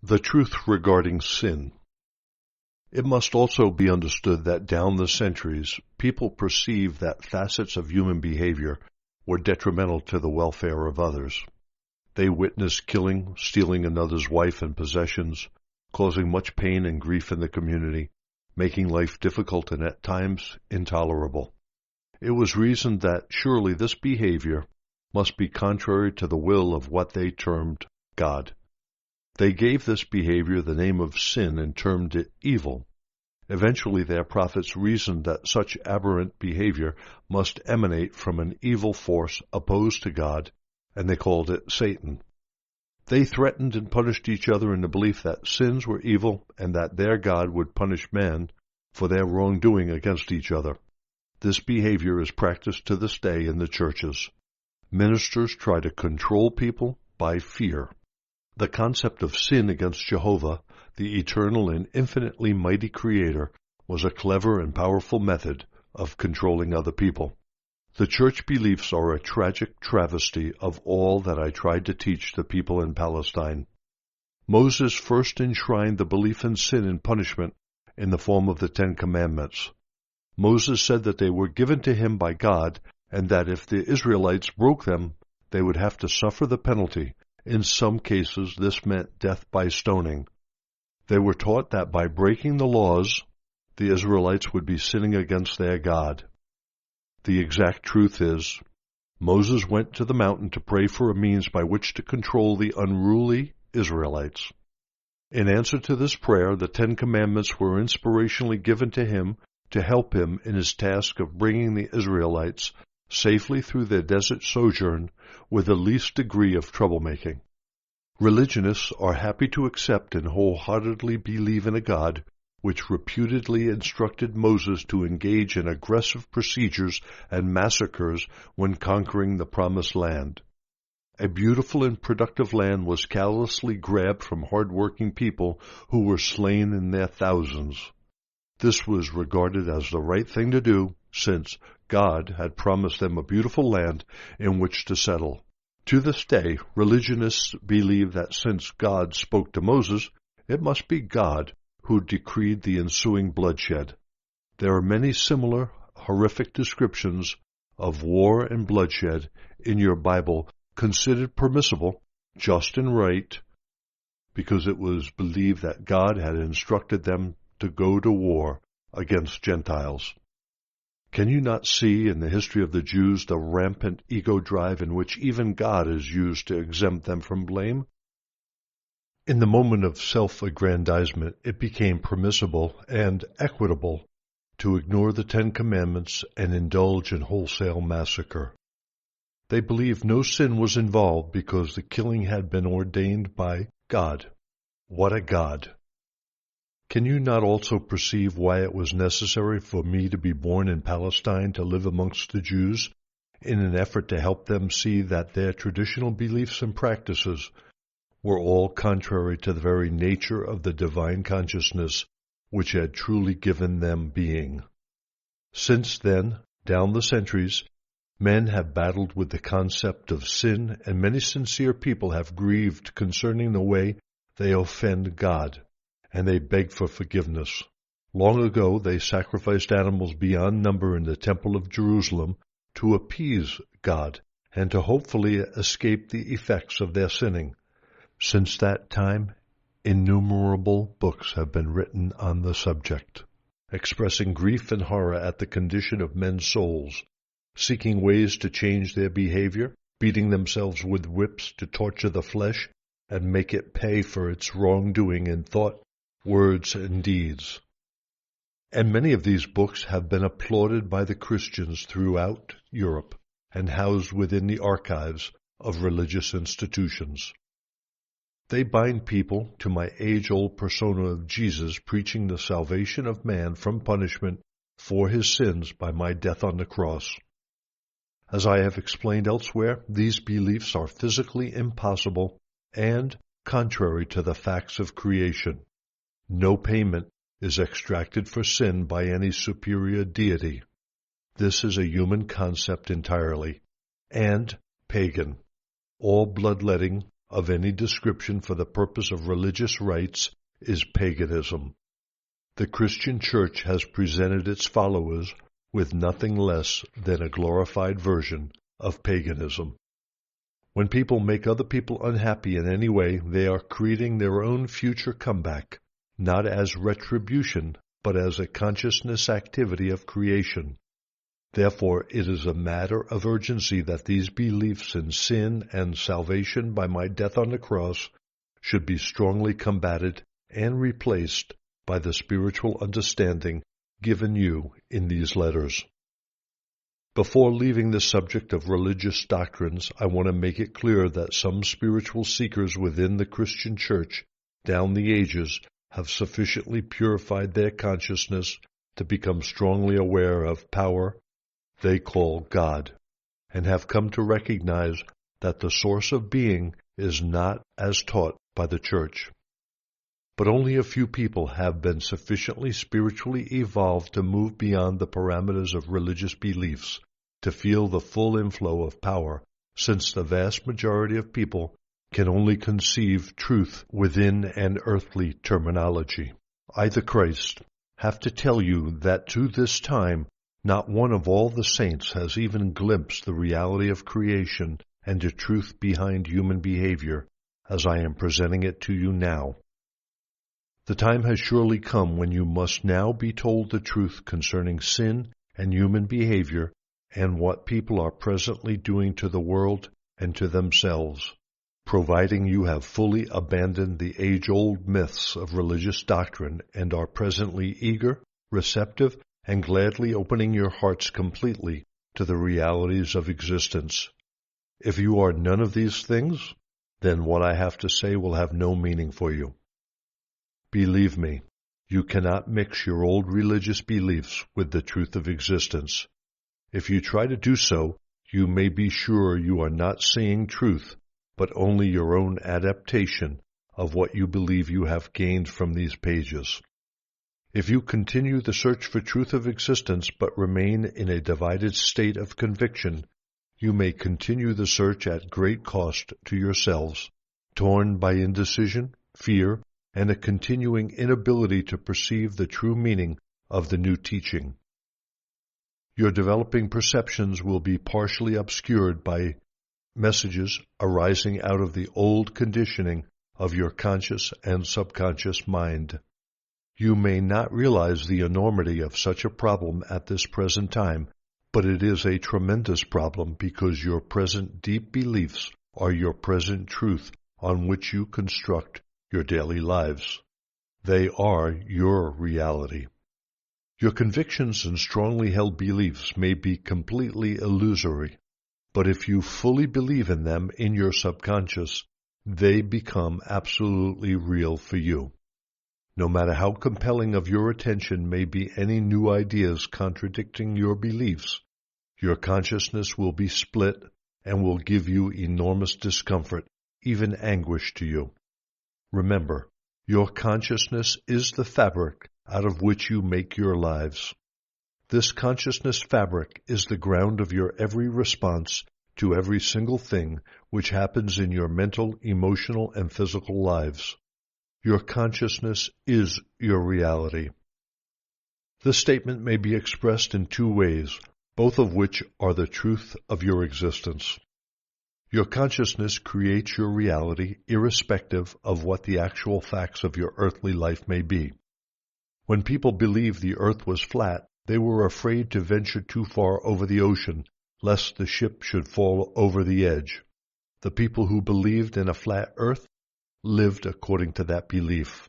The truth regarding sin. It must also be understood that down the centuries, people perceived that facets of human behavior were detrimental to the welfare of others. They witnessed killing, stealing another's wife and possessions, causing much pain and grief in the community, making life difficult and at times intolerable. It was reasoned that surely this behavior must be contrary to the will of what they termed God. They gave this behavior the name of sin and termed it evil. Eventually their prophets reasoned that such aberrant behavior must emanate from an evil force opposed to God, and they called it Satan. They threatened and punished each other in the belief that sins were evil and that their God would punish man for their wrongdoing against each other. This behavior is practiced to this day in the churches. Ministers try to control people by fear. The concept of sin against Jehovah, the eternal and infinitely mighty Creator, was a clever and powerful method of controlling other people. The church beliefs are a tragic travesty of all that I tried to teach the people in Palestine. Moses first enshrined the belief in sin and punishment in the form of the Ten Commandments. Moses said that they were given to him by God, and that if the Israelites broke them, they would have to suffer the penalty. In some cases, this meant death by stoning. They were taught that by breaking the laws, the Israelites would be sinning against their God. The exact truth is, Moses went to the mountain to pray for a means by which to control the unruly Israelites. In answer to this prayer, the Ten Commandments were inspirationally given to him to help him in his task of bringing the Israelites safely through their desert sojourn with the least degree of troublemaking. Religionists are happy to accept and wholeheartedly believe in a God which reputedly instructed Moses to engage in aggressive procedures and massacres when conquering the Promised Land. A beautiful and productive land was callously grabbed from hard-working people who were slain in their thousands. This was regarded as the right thing to do, since God had promised them a beautiful land in which to settle. To this day, religionists believe that since God spoke to Moses, it must be God who decreed the ensuing bloodshed. There are many similar, horrific descriptions of war and bloodshed in your Bible considered permissible, just and right, because it was believed that God had instructed them to go to war against Gentiles. Can you not see in the history of the Jews the rampant ego drive in which even God is used to exempt them from blame? In the moment of self-aggrandizement, it became permissible and equitable to ignore the Ten Commandments and indulge in wholesale massacre. They believed no sin was involved because the killing had been ordained by God. What a God! Can you not also perceive why it was necessary for me to be born in Palestine to live amongst the Jews, in an effort to help them see that their traditional beliefs and practices were all contrary to the very nature of the divine consciousness which had truly given them being? Since then, down the centuries, men have battled with the concept of sin, and many sincere people have grieved concerning the way they offend God, and they beg for forgiveness. Long ago they sacrificed animals beyond number in the Temple of Jerusalem to appease God and to hopefully escape the effects of their sinning. Since that time, innumerable books have been written on the subject, expressing grief and horror at the condition of men's souls, seeking ways to change their behavior, beating themselves with whips to torture the flesh and make it pay for its wrongdoing in thought, words, and deeds. And many of these books have been applauded by the Christians throughout Europe and housed within the archives of religious institutions. They bind people to my age-old persona of Jesus preaching the salvation of man from punishment for his sins by my death on the cross. As I have explained elsewhere, these beliefs are physically impossible and contrary to the facts of creation. No payment is extracted for sin by any superior deity. This is a human concept entirely, and pagan. All bloodletting of any description for the purpose of religious rites is paganism. The Christian Church has presented its followers with nothing less than a glorified version of paganism. When people make other people unhappy in any way, they are creating their own future comeback, not as retribution, but as a consciousness activity of creation. Therefore, it is a matter of urgency that these beliefs in sin and salvation by my death on the cross should be strongly combated and replaced by the spiritual understanding given you in these letters. Before leaving the subject of religious doctrines, I want to make it clear that some spiritual seekers within the Christian Church down the ages have sufficiently purified their consciousness to become strongly aware of power they call God, and have come to recognize that the source of being is not as taught by the Church. But only a few people have been sufficiently spiritually evolved to move beyond the parameters of religious beliefs, to feel the full inflow of power, since the vast majority of people can only conceive truth within an earthly terminology. I, the Christ, have to tell you that to this time, not one of all the saints has even glimpsed the reality of creation and the truth behind human behavior, as I am presenting it to you now. The time has surely come when you must now be told the truth concerning sin and human behavior and what people are presently doing to the world and to themselves, providing you have fully abandoned the age-old myths of religious doctrine and are presently eager, receptive, and gladly opening your hearts completely to the realities of existence. If you are none of these things, then what I have to say will have no meaning for you. Believe me, you cannot mix your old religious beliefs with the truth of existence. If you try to do so, you may be sure you are not seeing truth, but only your own adaptation of what you believe you have gained from these pages. If you continue the search for truth of existence but remain in a divided state of conviction, you may continue the search at great cost to yourselves, torn by indecision, fear, and a continuing inability to perceive the true meaning of the new teaching. Your developing perceptions will be partially obscured by messages arising out of the old conditioning of your conscious and subconscious mind. You may not realize the enormity of such a problem at this present time, but it is a tremendous problem because your present deep beliefs are your present truth on which you construct your daily lives. They are your reality. Your convictions and strongly held beliefs may be completely illusory, but if you fully believe in them in your subconscious, they become absolutely real for you. No matter how compelling of your attention may be any new ideas contradicting your beliefs, your consciousness will be split and will give you enormous discomfort, even anguish to you. Remember, your consciousness is the fabric out of which you make your lives. This consciousness fabric is the ground of your every response to every single thing which happens in your mental, emotional, and physical lives. Your consciousness is your reality. This statement may be expressed in two ways, both of which are the truth of your existence. Your consciousness creates your reality irrespective of what the actual facts of your earthly life may be. When people believed the earth was flat, they were afraid to venture too far over the ocean, lest the ship should fall over the edge. The people who believed in a flat earth lived according to that belief.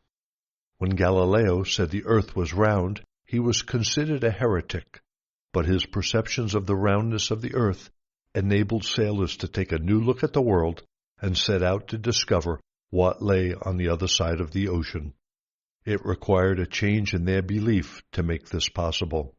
When Galileo said the earth was round, he was considered a heretic, but his perceptions of the roundness of the earth enabled sailors to take a new look at the world and set out to discover what lay on the other side of the ocean. It required a change in their belief to make this possible.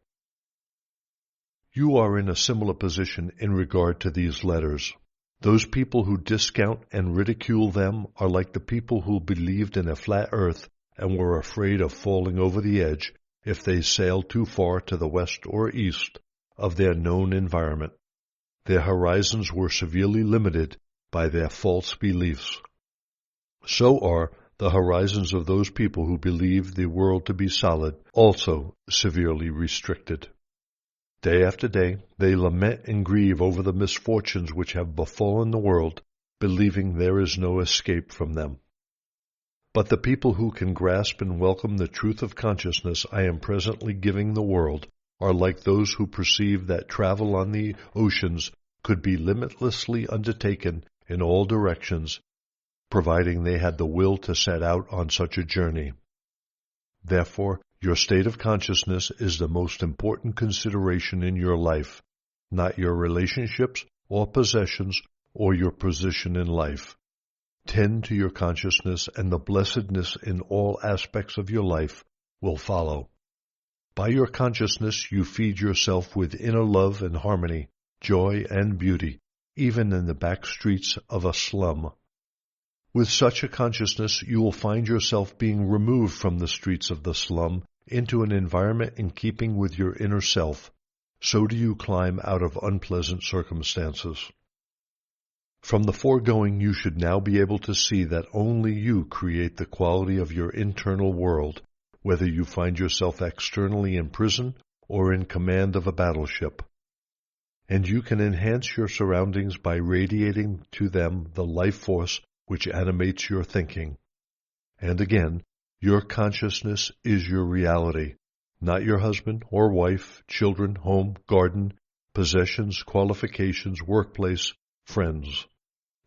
You are in a similar position in regard to these letters. Those people who discount and ridicule them are like the people who believed in a flat earth and were afraid of falling over the edge if they sailed too far to the west or east of their known environment. Their horizons were severely limited by their false beliefs. so are the horizons of those people who believe the world to be solid also severely restricted. Day after day, they lament and grieve over the misfortunes which have befallen the world, believing there is no escape from them. But the people who can grasp and welcome the truth of consciousness I am presently giving the world are like those who perceive that travel on the oceans could be limitlessly undertaken in all directions, providing they had the will to set out on such a journey. Therefore, your state of consciousness is the most important consideration in your life, not your relationships or possessions or your position in life. Tend to your consciousness, and the blessedness in all aspects of your life will follow. By your consciousness you feed yourself with inner love and harmony, joy and beauty, even in the back streets of a slum. With such a consciousness you will find yourself being removed from the streets of the slum into an environment in keeping with your inner self. So do you climb out of unpleasant circumstances. From the foregoing you should now be able to see that only you create the quality of your internal world, whether you find yourself externally in prison or in command of a battleship. And you can enhance your surroundings by radiating to them the life force which animates your thinking. And again, your consciousness is your reality, not your husband or wife, children, home, garden, possessions, qualifications, workplace, friends.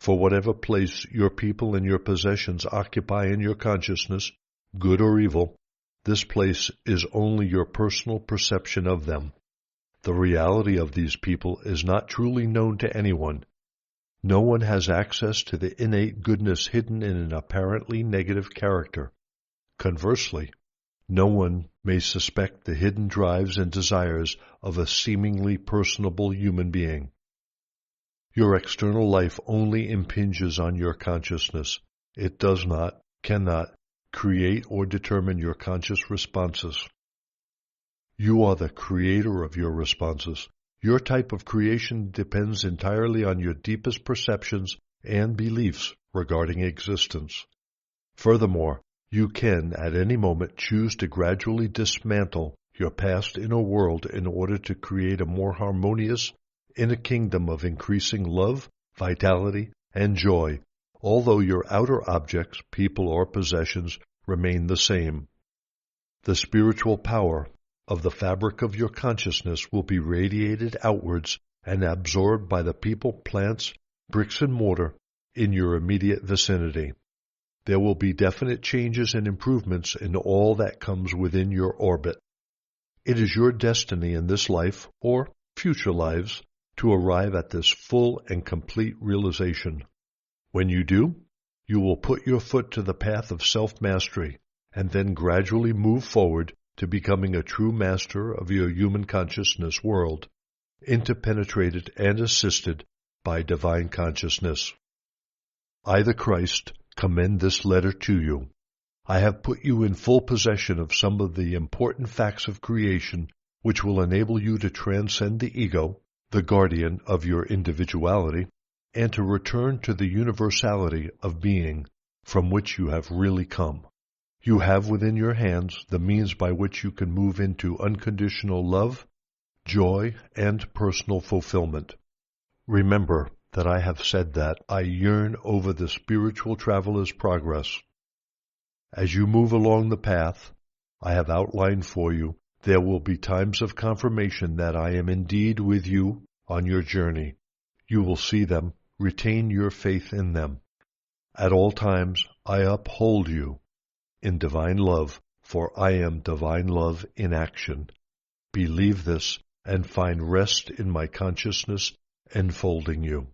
For whatever place your people and your possessions occupy in your consciousness, good or evil, this place is only your personal perception of them. The reality of these people is not truly known to anyone. No one has access to the innate goodness hidden in an apparently negative character. Conversely, no one may suspect the hidden drives and desires of a seemingly personable human being. Your external life only impinges on your consciousness. It does not, cannot, create or determine your conscious responses. You are the creator of your responses. Your type of creation depends entirely on your deepest perceptions and beliefs regarding existence. Furthermore, you can at any moment choose to gradually dismantle your past inner world in order to create a more harmonious inner kingdom of increasing love, vitality, and joy, although your outer objects, people, or possessions remain the same. The spiritual power of the fabric of your consciousness will be radiated outwards and absorbed by the people, plants, bricks and mortar in your immediate vicinity. There will be definite changes and improvements in all that comes within your orbit. It is your destiny in this life, or future lives, to arrive at this full and complete realization. When you do, you will put your foot to the path of self-mastery, and then gradually move forward to becoming a true master of your human consciousness world, interpenetrated and assisted by divine consciousness. I, the Christ, commend this letter to you. I have put you in full possession of some of the important facts of creation which will enable you to transcend the ego, the guardian of your individuality, and to return to the universality of being from which you have really come. You have within your hands the means by which you can move into unconditional love, joy, and personal fulfillment. Remember that I have said that I yearn over the spiritual traveler's progress. As you move along the path I have outlined for you, there will be times of confirmation that I am indeed with you on your journey. You will see them, retain your faith in them. At all times I uphold you in divine love, for I am divine love in action. Believe this and find rest in my consciousness enfolding you.